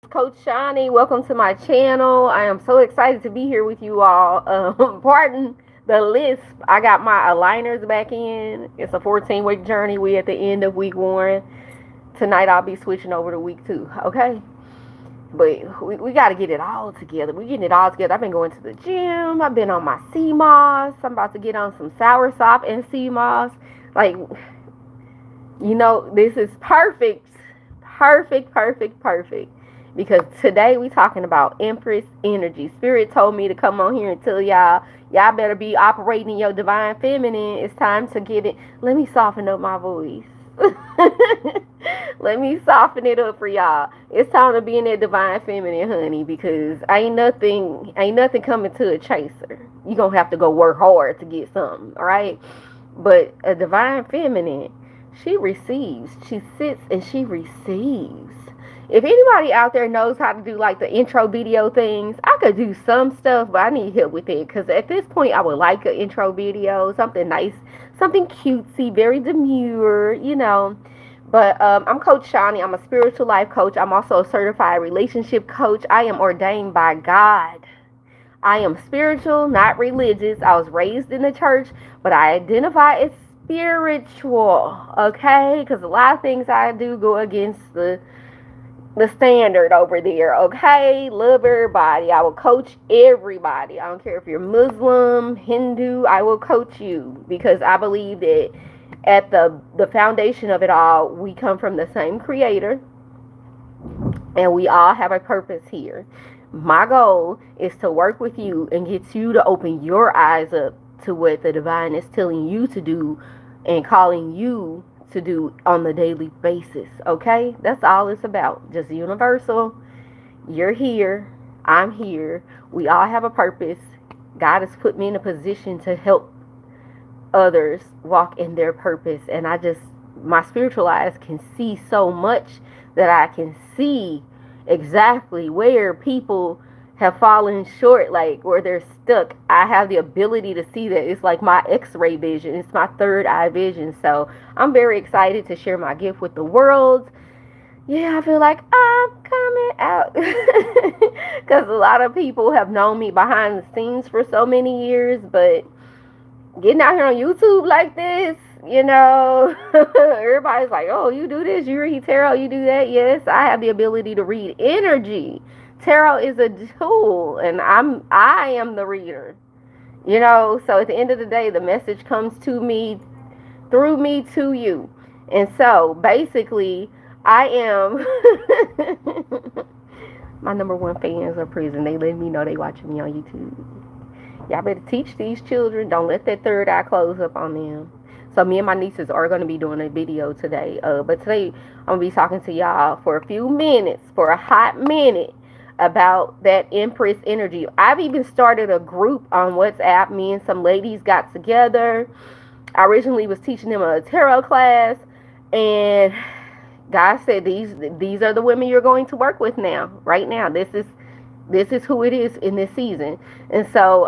Coach Shani. Welcome to my channel. I am so excited to be here with you all. Pardon the lisp. I got my aligners back in. It's a 14-week journey. We at the end of week 1. Tonight I'll be switching over to week 2. Okay? But we got to get it all together. We're getting it all together. I've been going to the gym. I've been on my sea moss. I'm about to get on some soursop and sea moss. Like, this is perfect. Perfect. Because today we talking about Empress Energy. Spirit told me to come on here and tell y'all better be operating your divine feminine. It's time to get it. Let me soften up my voice. Let me soften it up for y'all. It's time to be in that divine feminine, honey, because ain't nothing coming to a chaser. You gonna have to go work hard to get something, all right? But a divine feminine, she receives. She sits and she receives. If anybody out there knows how to do like the intro video things, I could do some stuff, but I need help with it. Because at this point, I would like an intro video, something nice, something cutesy, very demure, But I'm Coach Shani. I'm a spiritual life coach. I'm also a certified relationship coach. I am ordained by God. I am spiritual, not religious. I was raised in the church, but I identify as spiritual, okay? Because a lot of things I do go against the standard over there, okay? Love everybody. I will coach everybody. I don't care if you're Muslim, Hindu, I will coach you because I believe that at the foundation of it all, we come from the same creator and we all have a purpose here. My goal is to work with you and get you to open your eyes up to what the divine is telling you to do and calling you to do on the daily basis, okay? That's all it's about. Just universal. You're here. I'm here. We all have a purpose. God has put me in a position to help others walk in their purpose. And my spiritual eyes can see so much that I can see exactly where people have fallen short, like where they're stuck. I have the ability to see that. It's like my x-ray vision. It's my third eye vision. So I'm very excited to share my gift with the world. Yeah, I feel like I'm coming out. Because a lot of people have known me behind the scenes for so many years. But getting out here on YouTube like this, everybody's like, oh, you do this, you read tarot, you do that. Yes, I have the ability to read energy. Tarot is a tool, and I am the reader. So at the end of the day, the message comes to me, through me to you. And so basically, I am my number one fans are prison. They let me know they watching me on YouTube. Y'all better teach these children. Don't let that third eye close up on them. So me and my nieces are going to be doing a video today. But today I'm going to be talking to y'all for a few minutes, for a hot minute, about that Empress Energy. I've even started a group on WhatsApp. Me and some ladies got together. I originally was teaching them a tarot class, and God said these are the women you're going to work with now, right now. This is who it is in this season. And so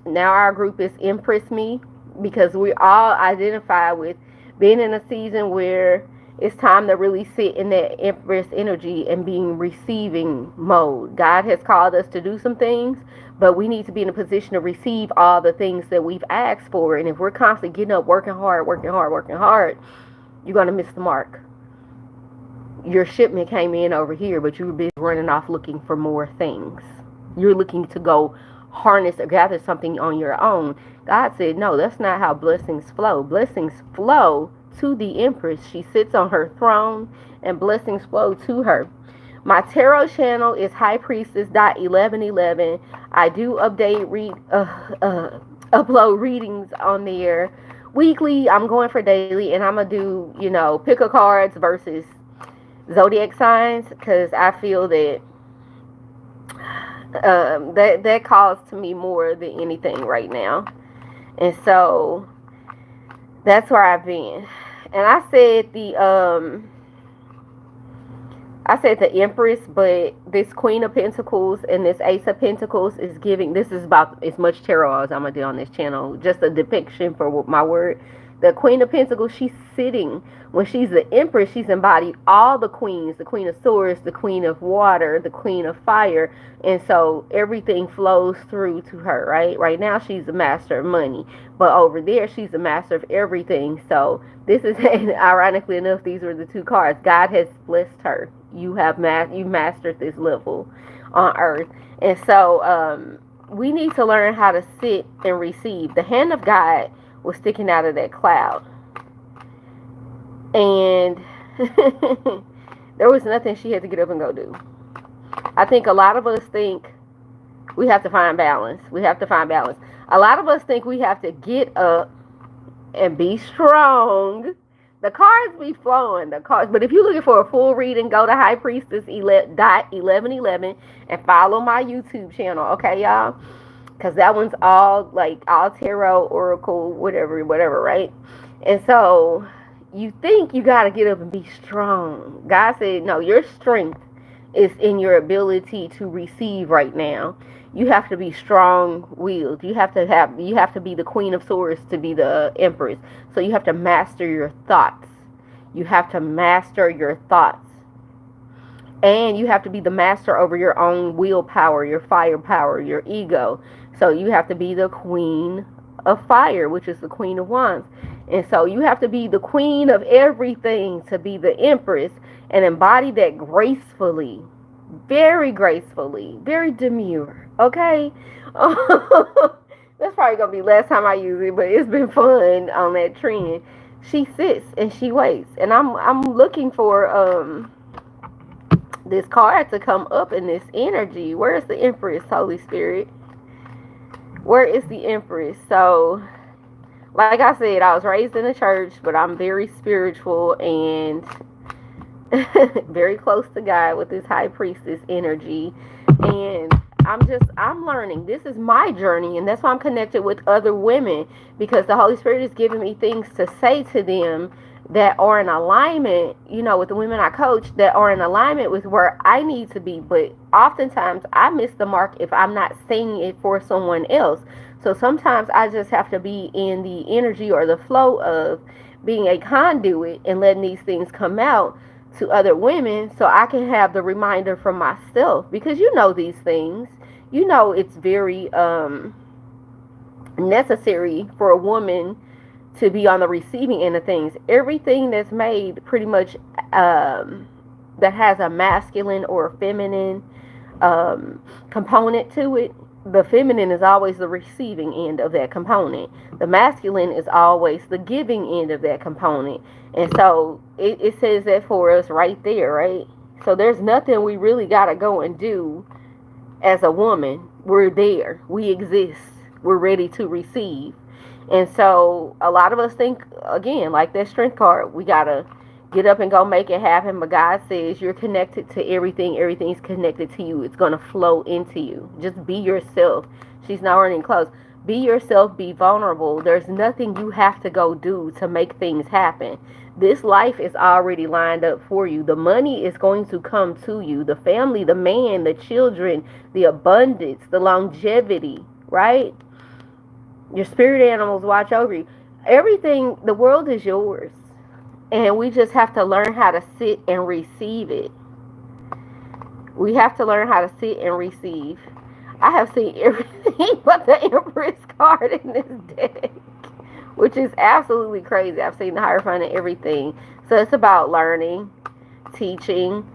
now our group is Empress Me, because we all identify with being in a season where it's time to really sit in that Empress energy and being receiving mode. God has called us to do some things, but we need to be in a position to receive all the things that we've asked for. And if we're constantly getting up, working hard, you're going to miss the mark. Your shipment came in over here, but you were busy running off looking for more things. You're looking to go harness or gather something on your own. God said, no, that's not how blessings flow. Blessings flow to the Empress. She sits on her throne and blessings flow to her. My tarot channel is highpriestess.1111. I do upload readings on there weekly. I'm going for daily, and I'm gonna do pick a cards versus zodiac signs, because I feel that that calls to me more than anything right now. And so that's where I've been. And I said the Empress, but this Queen of Pentacles and this Ace of Pentacles is giving, this is about as much tarot as I'm going to do on this channel. Just a depiction for my word. The Queen of Pentacles, she's sitting. When she's the Empress, she's embodied all the queens. The Queen of Swords, the Queen of Water, the Queen of Fire. And so everything flows through to her, right? Right now, she's the master of money. But over there, she's the master of everything. So this is, ironically enough, these were the two cards. God has blessed her. You mastered this level on earth. And so we need to learn how to sit and receive. The hand of God was sticking out of that cloud. And there was nothing she had to get up and go do. I think a lot of us think we have to find balance. We have to find balance. A lot of us think we have to get up and be strong. The cards be flowing. The cards, but if you're looking for a full reading, go to High Priestess 1111 and follow my YouTube channel. Okay, y'all? Because that one's all tarot, oracle, whatever, right? And so you think you got to get up and be strong. God said, no, your strength is in your ability to receive right now. You have to be strong-willed. You have to be the Queen of Swords to be the Empress. So you have to master your thoughts. You have to master your thoughts. And you have to be the master over your own willpower, your firepower, your ego. So you have to be the Queen of Fire, which is the Queen of Wands. And so you have to be the queen of everything to be the Empress and embody that gracefully, very demure. Okay? That's probably going to be last time I use it, but it's been fun on that trend. She sits and she waits. And I'm looking for this card to come up in this energy. Where is the Empress, Holy Spirit? Where is the Empress? So, like I said, I was raised in a church, but I'm very spiritual and very close to God with this High Priestess energy. And I'm learning. This is my journey, and that's why I'm connected with other women, because the Holy Spirit is giving me things to say to them that are in alignment, with the women I coach, that are in alignment with where I need to be. But oftentimes I miss the mark if I'm not saying it for someone else. So sometimes I just have to be in the energy or the flow of being a conduit and letting these things come out to other women so I can have the reminder from myself. Because these things. It's very necessary for a woman to be on the receiving end of things. Everything that's made pretty much that has a masculine or a feminine component to it, the feminine is always the receiving end of that component. The masculine is always the giving end of that component. And so it says that for us right there, right? So there's nothing we really got to go and do as a woman. We're there. We exist. We're ready to receive. And so a lot of us think, again, like that strength card, we got to get up and go make it happen. But God says you're connected to everything. Everything's connected to you. It's going to flow into you. Just be yourself. She's not running close. Be yourself. Be vulnerable. There's nothing you have to go do to make things happen. This life is already lined up for you. The money is going to come to you. The family, the man, the children, the abundance, the longevity, right? Your spirit animals watch over you. Everything, the world is yours. And we just have to learn how to sit and receive it. We have to learn how to sit and receive. I have seen everything but the Empress card in this deck, which is absolutely crazy. I've seen the Hierophant and everything. So it's about learning, teaching.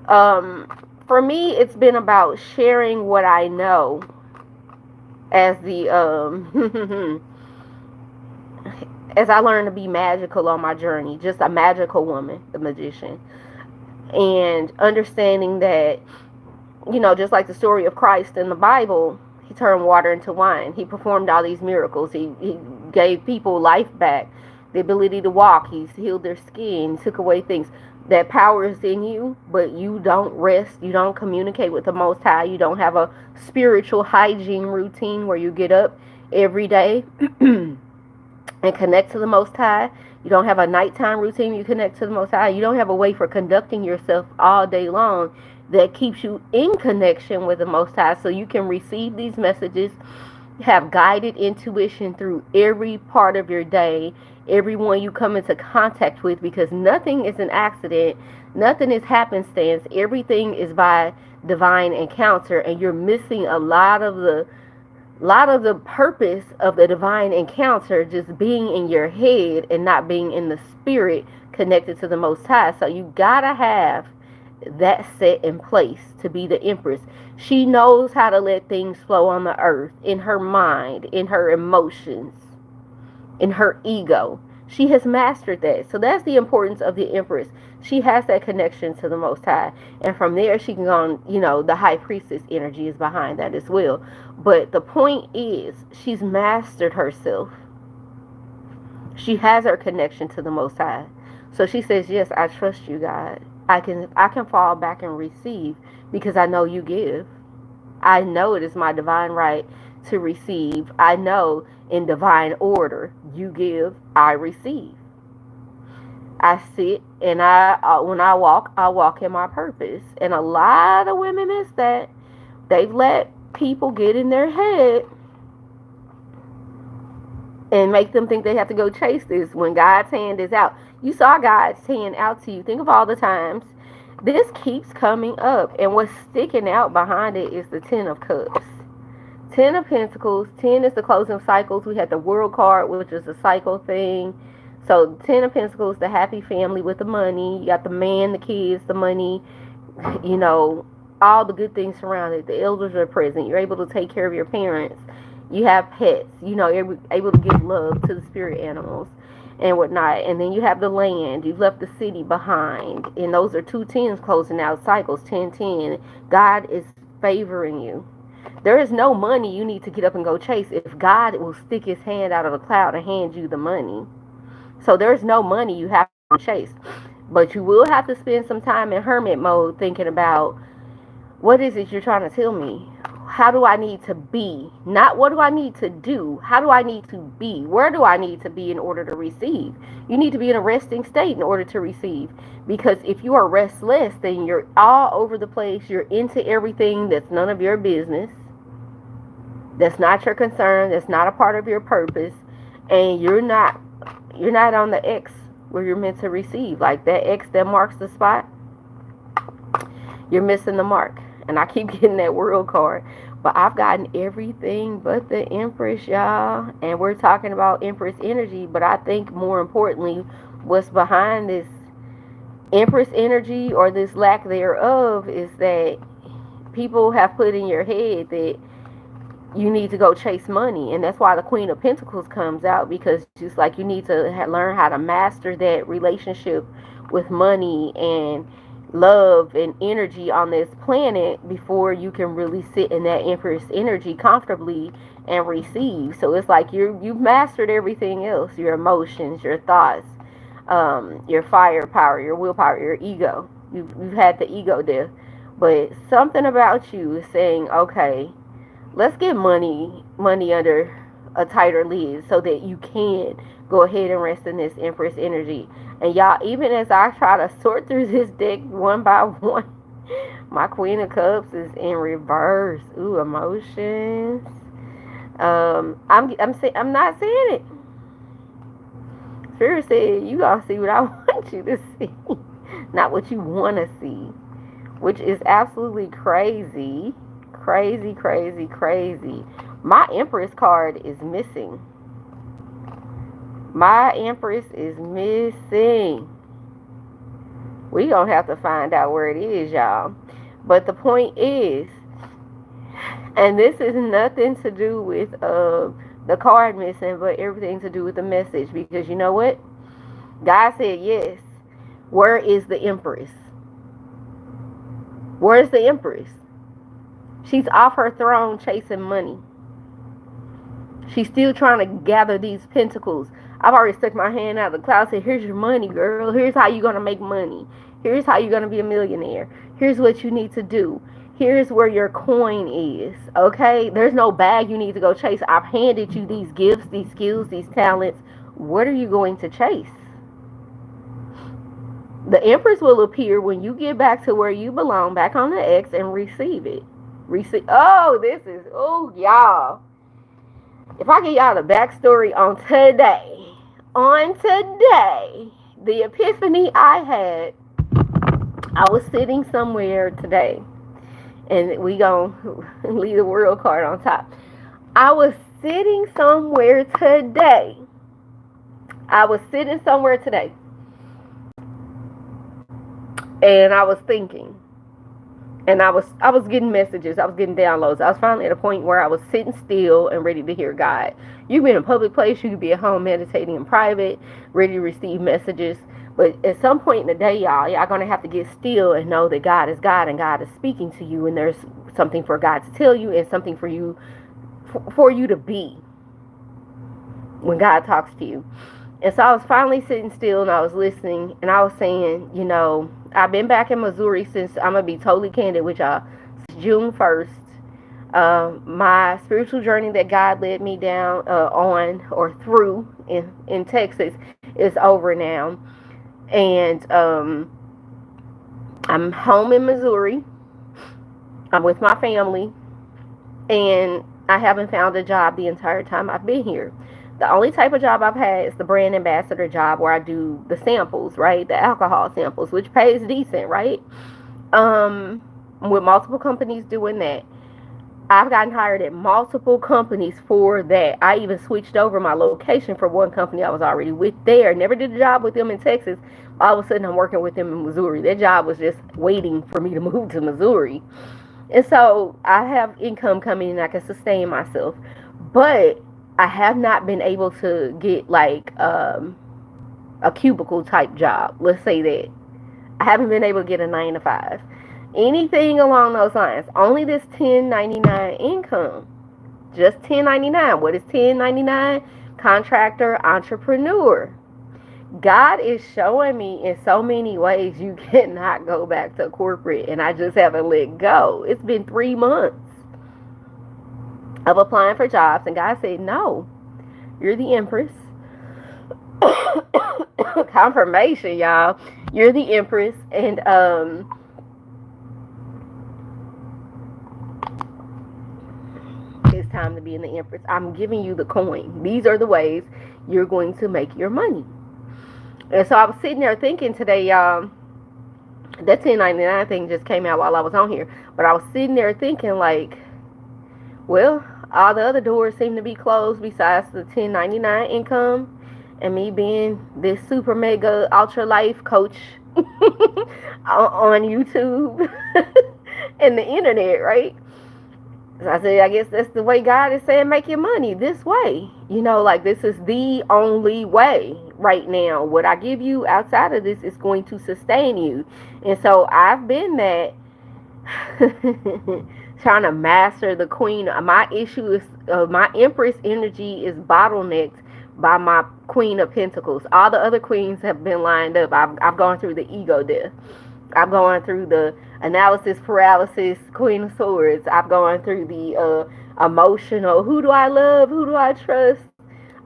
For me, it's been about sharing what I know as the as I learn to be magical on my journey, just a magical woman, the magician, and understanding that, just like the story of Christ in the Bible, he turned water into wine. He performed all these miracles. He gave people life back, the ability to walk. He's healed their skin, took away things. That power is in you, but you don't rest. You don't communicate with the Most High. You don't have a spiritual hygiene routine where you get up every day and connect to the Most High. You don't have a nighttime routine. You connect to the Most High. You don't have a way for conducting yourself all day long that keeps you in connection with the Most High so you can receive these messages have guided intuition through every part of your day, everyone you come into contact with, because nothing is an accident, nothing is happenstance, everything is by divine encounter, and you're missing a lot of the purpose of the divine encounter just being in your head and not being in the spirit connected to the Most High. So you gotta have that set in place to be the Empress. She knows how to let things flow on the earth, in her mind, in her emotions, in her ego. She has mastered that. So that's the importance of the Empress. She has that connection to the Most High. And from there, she can go on, the High Priestess energy is behind that as well. But the point is, she's mastered herself. She has her connection to the Most High. So she says, yes, I trust you, God. I can fall back and receive because I know you give. I know it is my divine right to receive. I know in divine order, you give, I receive. I sit and when I walk in my purpose. And a lot of women miss that. They've let people get in their head and make them think they have to go chase this when God's hand is out. You saw God's hand out to you. Think of all the times. This keeps coming up. And what's sticking out behind it is the Ten of Cups. 10 of Pentacles. 10 is the closing of cycles. We had the World card, which is a cycle thing. So 10 of Pentacles, the happy family with the money. You got the man, the kids, the money, all the good things surrounding it. The elders are present. You're able to take care of your parents. You have pets. You're able to give love to the spirit animals and whatnot. And then you have the land. You've left the city behind. And those are 2 tens closing out cycles. 10, 10. God is favoring you. There is no money you need to get up and go chase if God will stick his hand out of the cloud and hand you the money. So there's no money you have to chase. But you will have to spend some time in hermit mode thinking about, what is it you're trying to tell me? How do I need to be? Not what do I need to do? How do I need to be? Where do I need to be in order to receive? You need to be in a resting state in order to receive. Because if you are restless, then you're all over the place. You're into everything that's none of your business. That's not your concern. That's not a part of your purpose. And you're not on the X where you're meant to receive. Like that X that marks the spot, you're missing the mark. And I keep getting that World card. But I've gotten everything but the Empress, y'all. And we're talking about Empress Energy. But I think more importantly, what's behind this Empress Energy, or this lack thereof, is that people have put in your head that you need to go chase money. And that's why the Queen of Pentacles comes out, because just like you need to learn how to master that relationship with money and love and energy on this planet before you can really sit in that Empress energy comfortably and receive. So it's like you've mastered everything else, your emotions, your thoughts, your firepower, your willpower, your ego. You've had the ego there. But something about you is saying, okay, let's get money under a tighter lid so that you can go ahead and rest in this Empress energy. And y'all, even as I try to sort through this deck one by one, my Queen of Cups is in reverse. Ooh, emotions. I'm not seeing it. Spirit said, you gonna see what I want you to see, not what you want to see, which is absolutely crazy. Crazy, crazy, crazy. My Empress card is missing. My Empress is missing. We gonna have to find out where it is, y'all. But the point is, and this is nothing to do with the card missing, but everything to do with the message. Because you know what? God said yes. Where is the Empress? Where's the Empress? She's off her throne chasing money. She's still trying to gather these pentacles. I've already stuck my hand out of the cloud and said, here's your money, girl. Here's how you're going to make money. Here's how you're going to be a millionaire. Here's what you need to do. Here's where your coin is. Okay? There's no bag you need to go chase. I've handed you these gifts, these skills, these talents. What are you going to chase? The Empress will appear when you get back to where you belong, back on the X, and receive it. Oh, y'all. if I give y'all the backstory on today, the epiphany I had, I was sitting somewhere today, and we gonna leave the world card on top. I was sitting somewhere today. I was sitting somewhere today, and I was thinking, and I was getting messages, I was getting downloads. I was finally at a point where I was sitting still and ready to hear God. You can be in a public place, you could be at home meditating in private, ready to receive messages. But at some point in the day, y'all gonna have to get still and know that God is God and God is speaking to you, and there's something for God to tell you and something for you to be when God talks to you. And so I was finally sitting still and I was listening, and I was saying, I've been back in Missouri since, I'm going to be totally candid with y'all, June 1st. My spiritual journey that God led me down on or through in Texas is over now. And I'm home in Missouri. I'm with my family. And I haven't found a job the entire time I've been here. The only type of job I've had is the brand ambassador job, where I do the samples, right? The alcohol samples, which pays decent, right? With multiple companies doing that. I've gotten hired at multiple companies for that. I even switched over my location for one company I was already with there. Never did a job with them in Texas. All of a sudden, I'm working with them in Missouri. That job was just waiting for me to move to Missouri. And so I have income coming in. I can sustain myself. But I have not been able to get like a cubicle type job. Let's say that. I haven't been able to get a 9 to 5. Anything along those lines. Only this 1099 income. Just 1099. What is 1099? Contractor, entrepreneur. God is showing me in so many ways you cannot go back to corporate, and I just haven't let go. It's been 3 months of applying for jobs, and God said, no, you're the Empress. Confirmation, y'all. You're the Empress, and it's time to be in the Empress. I'm giving you the coin. These are the ways you're going to make your money. And so I was sitting there thinking today, y'all, that 1099 thing just came out while I was on here, but I was sitting there thinking like, well, all the other doors seem to be closed besides the 1099 income and me being this super mega ultra life coach on YouTube and the internet, right? So I said, I guess that's the way God is saying make your money, this way. Like this is the only way right now. What I give you outside of this is going to sustain you. And so I've been that trying to master the queen. My issue is my Empress energy is bottlenecked by my Queen of Pentacles. All the other queens have been lined up. I've gone through the ego death. I've gone through the analysis paralysis, Queen of Swords. I've gone through the emotional, who do I love, who do I trust.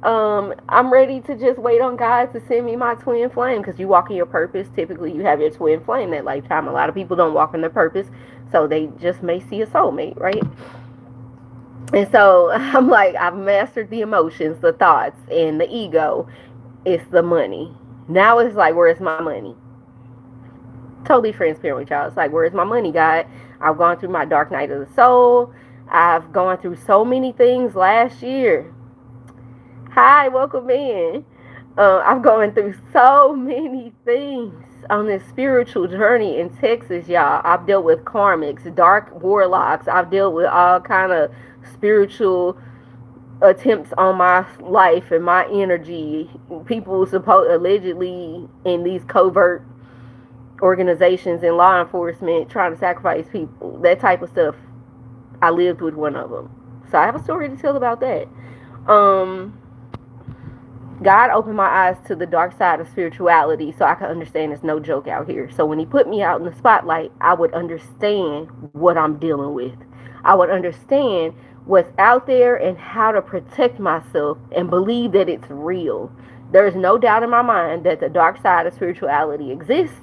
I'm ready to just wait on God to send me my twin flame, because you walk in your purpose. Typically you have your twin flame that lifetime. A lot of people don't walk in their purpose, so they just may see a soulmate, right? And so I'm like, I've mastered the emotions, the thoughts, and the ego. It's the money. Now it's like, where's my money? Totally transparent with y'all. It's like, where's my money, God? I've gone through my dark night of the soul. I've gone through so many things last year. Hi, welcome in. I've gone through so many things on this spiritual journey in Texas, y'all. I've dealt with karmics, dark warlocks. I've dealt with all kind of spiritual attempts on my life and my energy. People allegedly in these covert organizations in law enforcement trying to sacrifice people. That type of stuff. I lived with one of them. So I have a story to tell about that. God opened my eyes to the dark side of spirituality so I could understand it's no joke out here. So when he put me out in the spotlight, I would understand what I'm dealing with. I would understand what's out there and how to protect myself and believe that it's real. There is no doubt in my mind that the dark side of spirituality exists,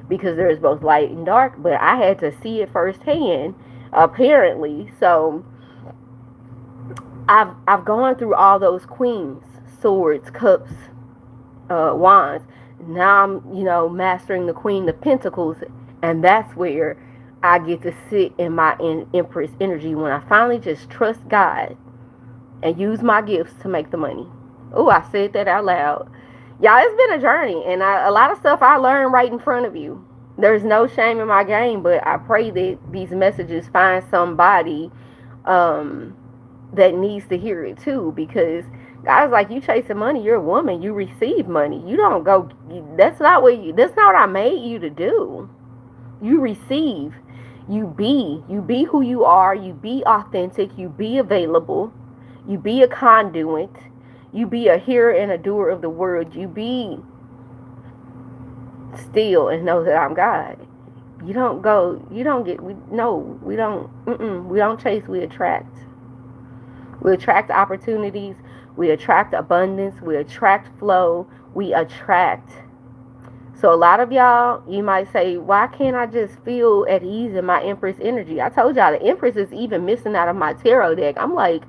because there is both light and dark, but I had to see it firsthand, apparently. So I've gone through all those queens, swords, cups, wands. Now I'm, mastering the Queen of Pentacles, and that's where I get to sit in my Empress energy when I finally just trust God and use my gifts to make the money. Oh, I said that out loud. Y'all, it's been a journey, and a lot of stuff I learned right in front of you. There's no shame in my game, but I pray that these messages find somebody that needs to hear it too, because guys, like, you chasing money, you're a woman, you receive money. You don't go, that's not what I made you to do. You receive, you be who you are, you be authentic, you be available, you be a conduit, you be a hearer and a doer of the word, you be still and know that I'm God. We don't chase, we attract. We attract opportunities, we attract abundance, we attract flow, we attract. So a lot of y'all, you might say, why can't I just feel at ease in my Empress energy? I told y'all the Empress is even missing out of my tarot deck. I'm like,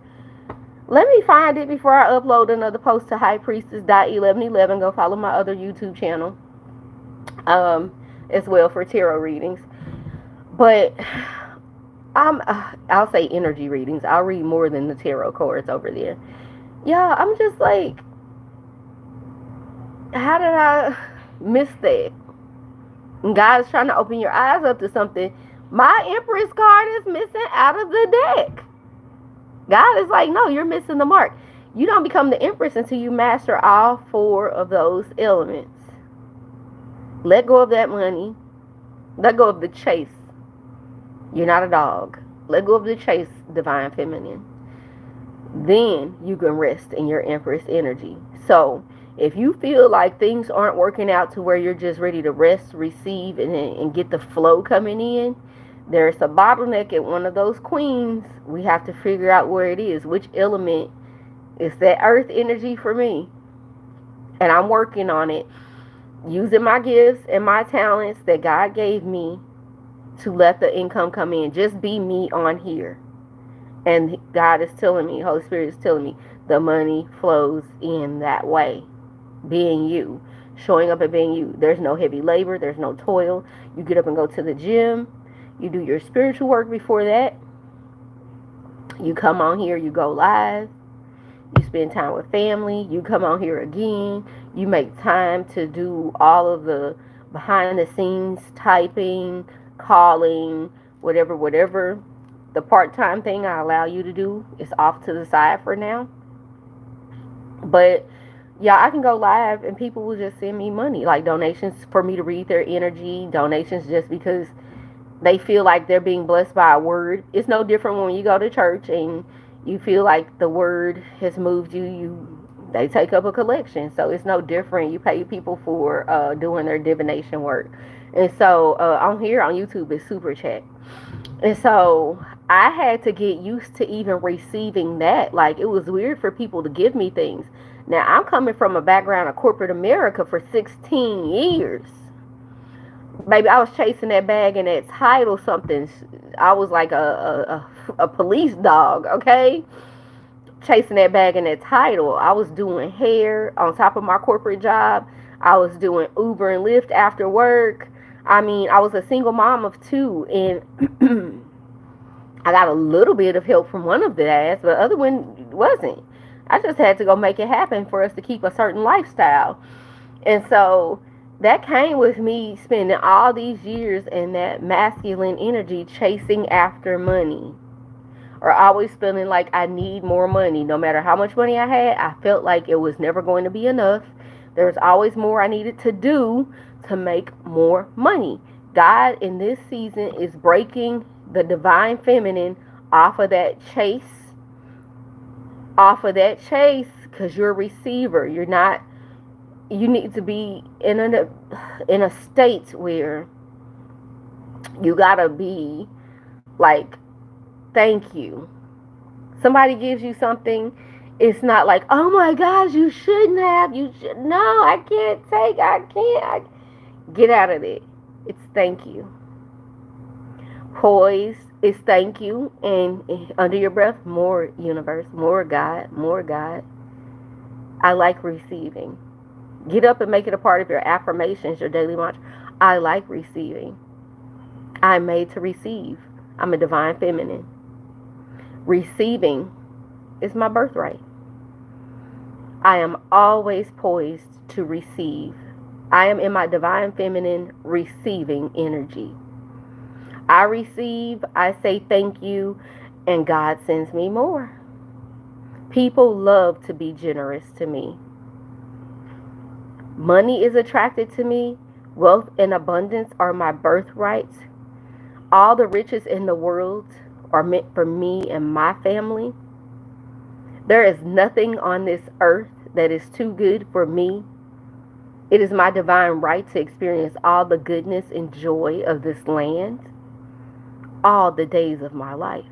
let me find it before I upload another post to highpriestess.1111. Go follow my other YouTube channel as well for tarot readings. But I'll say energy readings. I'll read more than the tarot cards over there. Yeah, I'm just like, how did I miss that? And God's trying to open your eyes up to something. My Empress card is missing out of the deck. God is like, no, you're missing the mark. You don't become the Empress until you master all 4 of those elements. Let go of that money. Let go of the chase. You're not a dog. Let go of the chase, divine feminine. Then you can rest in your Empress energy. So if you feel like things aren't working out to where you're just ready to rest, receive, and get the flow coming in, there's a bottleneck at one of those queens. We have to figure out where it is. Which element is that earth energy for me? And I'm working on it, using my gifts and my talents that God gave me to let the income come in. Just be me on here. And God is telling me, Holy Spirit is telling me, the money flows in that way. Being you. Showing up and being you. There's no heavy labor. There's no toil. You get up and go to the gym. You do your spiritual work before that. You come on here. You go live. You spend time with family. You come on here again. You make time to do all of the behind the scenes typing, calling, whatever. The part-time thing I allow you to do is off to the side for now. But yeah, I can go live and people will just send me money, like donations for me to read their energy, donations just because they feel like they're being blessed by a word. It's no different when you go to church and you feel like the word has moved you. They take up a collection, so it's no different. You pay people for doing their divination work. And so on here on YouTube it's super chat. And so I had to get used to even receiving that. Like, it was weird for people to give me things. Now, I'm coming from a background of corporate America for 16 years. Baby, I was chasing that bag and that title something. I was like a police dog, okay? Chasing that bag and that title. I was doing hair on top of my corporate job. I was doing Uber and Lyft after work. I mean, I was a single mom of 2, and I got a little bit of help from one of the dads, but the other one wasn't. I just had to go make it happen for us to keep a certain lifestyle. And so that came with me spending all these years in that masculine energy chasing after money, or always feeling like I need more money. No matter how much money I had, I felt like it was never going to be enough. There was always more I needed to do to make more money. God in this season is breaking the divine feminine off of that chase. Because you're a receiver. You're not. You need to be in a state where you gotta be like, thank you. Somebody gives you something, it's not like, oh my gosh, you shouldn't have. No, I can't take. Get out of it. It's thank you. Poise is thank you. And under your breath, more universe, more God, more God. I like receiving. Get up and make it a part of your affirmations, your daily mantra. I like receiving. I'm made to receive. I'm a divine feminine. Receiving is my birthright. I am always poised to receive. I am in my divine feminine receiving energy. I receive, I say thank you, and God sends me more. People love to be generous to me. Money is attracted to me. Wealth and abundance are my birthrights. All the riches in the world are meant for me and my family. There is nothing on this earth that is too good for me. It is my divine right to experience all the goodness and joy of this land all the days of my life.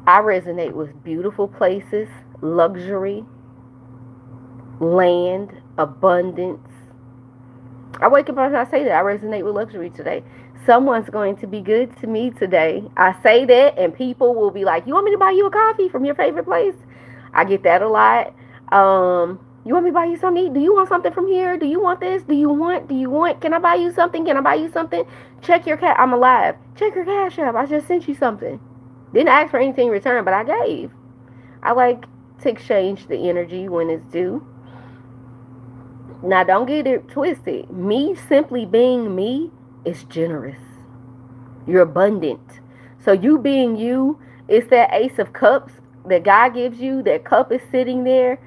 I resonate with beautiful places, luxury, land, abundance. I wake up and I say that I resonate with luxury today. Someone's going to be good to me today. I say that and people will be like, you want me to buy you a coffee from your favorite place? I get that a lot. You want me to buy you something to eat? Do you want something from here? Do you want this? Do you want? Can I buy you something? Can I buy you something? Check your cash. I'm alive. Check your cash app. I just sent you something. Didn't ask for anything in return, but I gave. I like to exchange the energy when it's due. Now, don't get it twisted. Me simply being me is generous. You're abundant. So you being you, it's that Ace of Cups that God gives you. That cup is sitting there.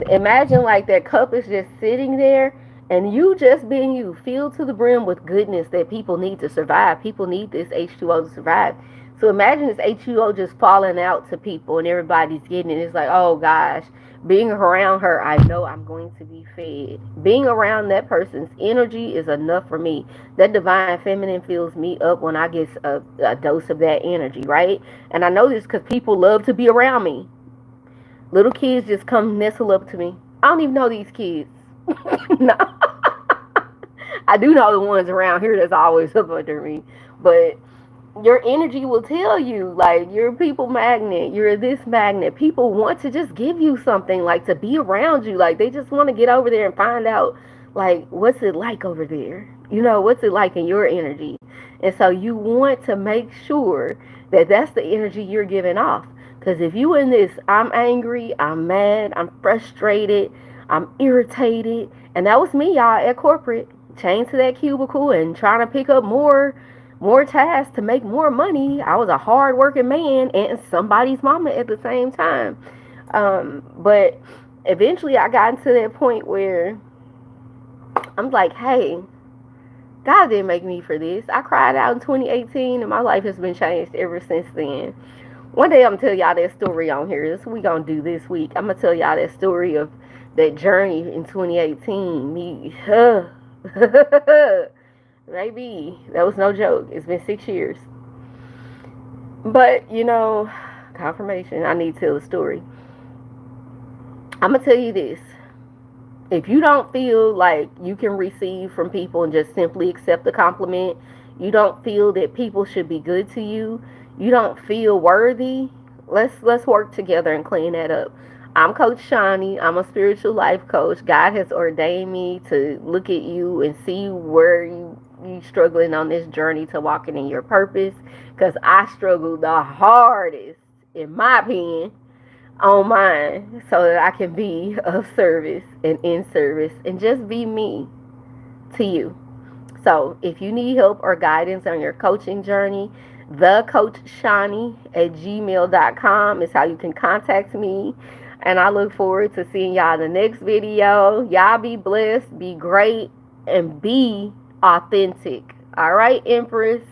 Imagine like that cup is just sitting there and you just being you, filled to the brim with goodness that people need to survive. People need this H2O to survive. So imagine this H2O just falling out to people and everybody's getting it. It's like, oh gosh, being around her, I know I'm going to be fed. Being around that person's energy is enough for me. That divine feminine fills me up when I get a dose of that energy, right? And I know this because people love to be around me. Little kids just come nestle up to me. I don't even know these kids. No. I do know the ones around here that's always up under me. But your energy will tell you, like, you're a people magnet. You're this magnet. People want to just give you something, like, to be around you. Like, they just want to get over there and find out, like, what's it like over there? You know, what's it like in your energy? And so you want to make sure that that's the energy you're giving off. Because if you in this, I'm angry, I'm mad, I'm frustrated, I'm irritated. And that was me, y'all, at corporate. Chained to that cubicle and trying to pick up more tasks to make more money. I was a hard-working man and somebody's mama at the same time. But eventually I got to that point where I'm like, hey, God didn't make me for this. I cried out in 2018 and my life has been changed ever since then. One day I'm going to tell y'all that story on here. That's what we going to do this week. I'm going to tell y'all that story of that journey in 2018. Me, maybe. That was no joke. It's been 6 years. But, you know, confirmation. I need to tell the story. I'm going to tell you this. If you don't feel like you can receive from people and just simply accept the compliment, you don't feel that people should be good to you, you don't feel worthy, let's work together and clean that up. I'm Coach Shoni. I'm a spiritual life coach. God has ordained me to look at you and see where you struggling on this journey to walking in your purpose. Because I struggle the hardest, in my opinion, on mine, so that I can be of service and in service and just be me to you. So if you need help or guidance on your coaching journey, thecoachshoni@gmail.com is how you can contact me. And I look forward to seeing y'all in the next video. Y'all be blessed, be great, and be authentic. All right, Empress.